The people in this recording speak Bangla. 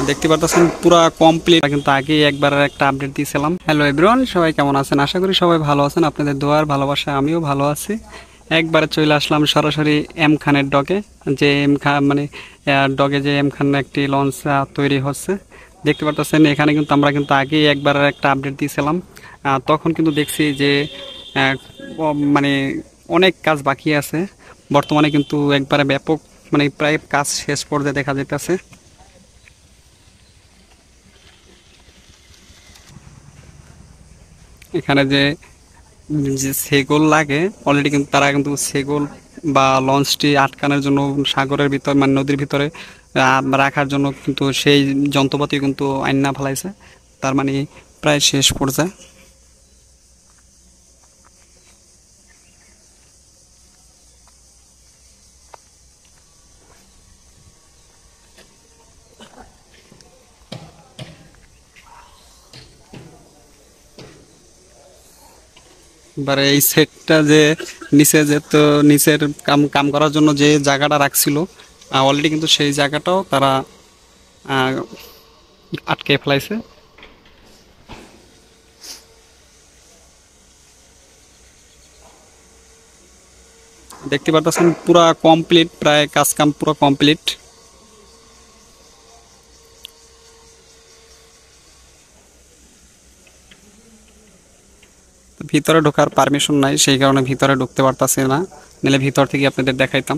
দেখতে পারতেছেন পুরো কমপ্লিট, কিন্তু আগে একবার একটা আপডেট দিয়েছিলাম। হ্যালো এভরিওয়ান, সবাই কেমন আছেন? আশা করি সবাই ভালো আছেন। আপনাদের দোয়ার ভালোবাসায় আমিও ভালো আছি। একবারে চলে আসলাম সরাসরি এম খানের ডগে, যে এম খান মানে ডগে যে এম খান একটি লঞ্চ তৈরি হচ্ছে। দেখতে পারতেছেন এখানে কিন্তু আমরা কিন্তু আগে একবার একটা আপডেট দিয়েছিলাম। তখন কিন্তু দেখছি যে মানে অনেক কাজ বাকি আছে। বর্তমানে কিন্তু একবারে ব্যাপক, মানে প্রায় কাজ শেষ পর্যায়ে দেখা যেতেছে। এখানে যে যে সেগোল লাগে অলরেডি, কিন্তু তারা কিন্তু সেগোল বা লঞ্চটি আটকানোর জন্য সাগরের ভিতর মানে নদীর ভিতরে রাখার জন্য কিন্তু সেই যন্ত্রপাতি কিন্তু আইনা ফেলাইছে। তার মানে প্রায় শেষ পর্যায়ে। এবারে এই সেটটা যে নিচে যে তো নিচের কাম কাম করার জন্য যে জায়গাটা রাখছিল, অলরেডি কিন্তু সেই জায়গাটাও তারা আটকে ফেলাইছে। দেখতে পারতেছেন পুরা কমপ্লিট, প্রায় কাজ কাম পুরো কমপ্লিট। ভিতরে ঢোকার পারমিশন নাই, সেই কারণে ভিতরে ঢুকতে পারতাছি না, নাহলে ভিতর থেকে আপনাদের দেখাইতাম।